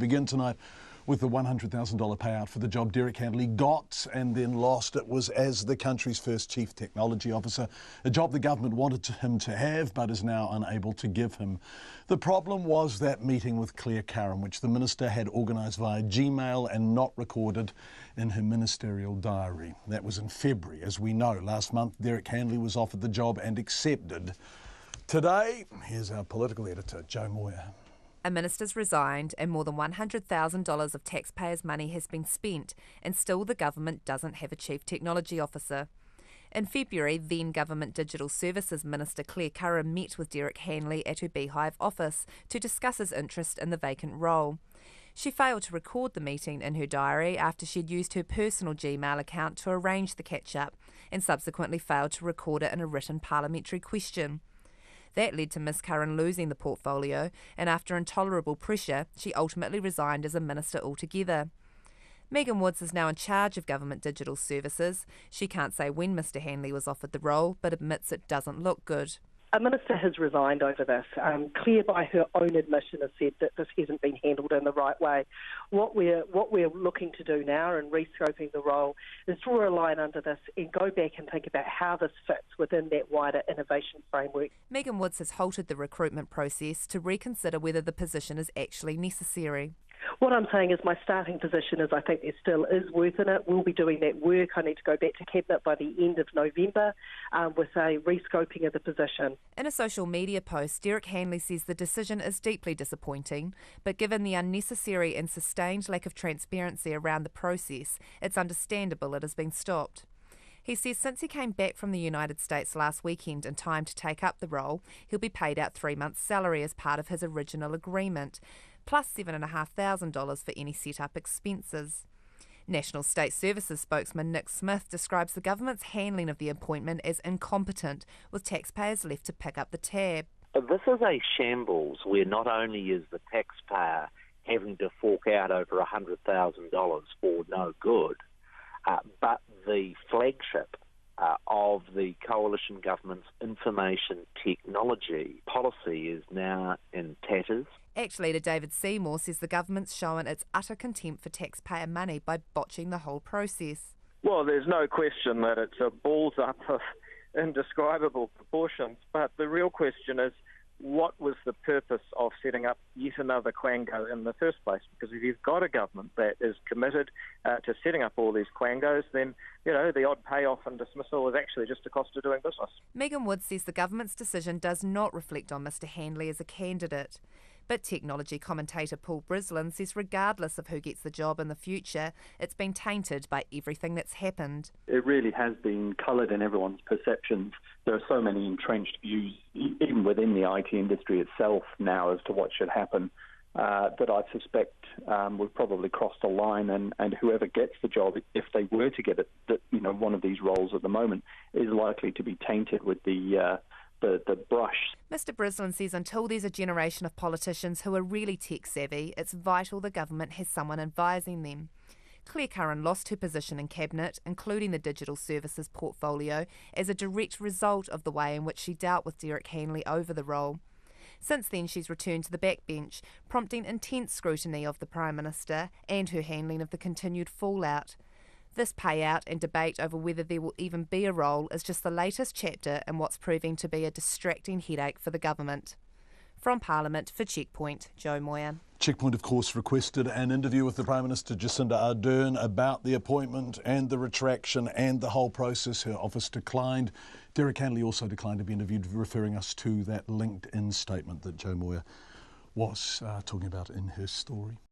begin tonight with the $100,000 payout for the job Dirac Hanley got and then lost. It was as the country's first Chief Technology Officer, a job the government wanted him to have but is now unable to give him. The problem was that meeting with Claire Curran, which the Minister had organised via Gmail and not recorded in her ministerial diary. That was in February. As we know, last month Dirac Hanley was offered the job and accepted. Today, here's our political editor, Jo Moir. A minister's resigned and more than $100,000 of taxpayers' money has been spent, and still the government doesn't have a Chief Technology Officer. In February, then Government Digital Services Minister Claire Curran met with Dirac Hanley at her Beehive office to discuss his interest in the vacant role. She failed to record the meeting in her diary after she'd used her personal Gmail account to arrange the catch-up, and subsequently failed to record it in a written parliamentary question. That led to Ms Curran losing the portfolio, and after intolerable pressure, she ultimately resigned as a minister altogether. Megan Woods is now in charge of Government Digital Services. She can't say when Mr Hanley was offered the role, but admits it doesn't look good. A minister has resigned over this. Claire, by her own admission, has said that this hasn't been handled in the right way. What we're looking to do now in rescoping the role is draw a line under this and go back and think about how this fits within that wider innovation framework. Megan Woods has halted the recruitment process to reconsider whether the position is actually necessary. What I'm saying is my starting position is I think there still is worth in it. We'll be doing that work. I need to go back to Cabinet by the end of November with a rescoping of the position. In a social media post, Dirac Hanley says the decision is deeply disappointing, but given the unnecessary and sustained lack of transparency around the process, it's understandable it has been stopped. He says since he came back from the United States last weekend in time to take up the role, he'll be paid out 3 months' salary as part of his original agreement, plus $7,500 for any set-up expenses. National State Services spokesman Nick Smith describes the government's handling of the appointment as incompetent, with taxpayers left to pick up the tab. This is a shambles where not only is the taxpayer having to fork out over $100,000 for no good, but the flagship of the coalition government's information technology policy is now in tatters. Ex-leader David Seymour says the government's shown its utter contempt for taxpayer money by botching the whole process. Well, there's no question that it's a balls up of indescribable proportions, but the real question is, what was the purpose of setting up yet another quango in the first place? Because if you've got a government that is committed to setting up all these quangos, then, the odd payoff and dismissal is actually just a cost of doing business. Megan Woods says the government's decision does not reflect on Mr Handley as a candidate. But technology commentator Paul Brislin says regardless of who gets the job in the future, it's been tainted by everything that's happened. It really has been coloured in everyone's perceptions. There are so many entrenched views, even within the IT industry itself now, as to what should happen, that I suspect we've probably crossed a line, and whoever gets the job, if they were to get it, one of these roles at the moment, is likely to be tainted with the brush. Mr Brislin says until there's a generation of politicians who are really tech-savvy, it's vital the government has someone advising them. Claire Curran lost her position in Cabinet, including the digital services portfolio, as a direct result of the way in which she dealt with Dirac Hanley over the role. Since then, she's returned to the backbench, prompting intense scrutiny of the Prime Minister and her handling of the continued fallout. This payout and debate over whether there will even be a role is just the latest chapter in what's proving to be a distracting headache for the government. From Parliament for Checkpoint, Jo Moir. Checkpoint, of course, requested an interview with the Prime Minister Jacinda Ardern about the appointment and the retraction and the whole process. Her office declined. Dirac Hanley also declined to be interviewed, referring us to that LinkedIn statement that Jo Moir was talking about in her story.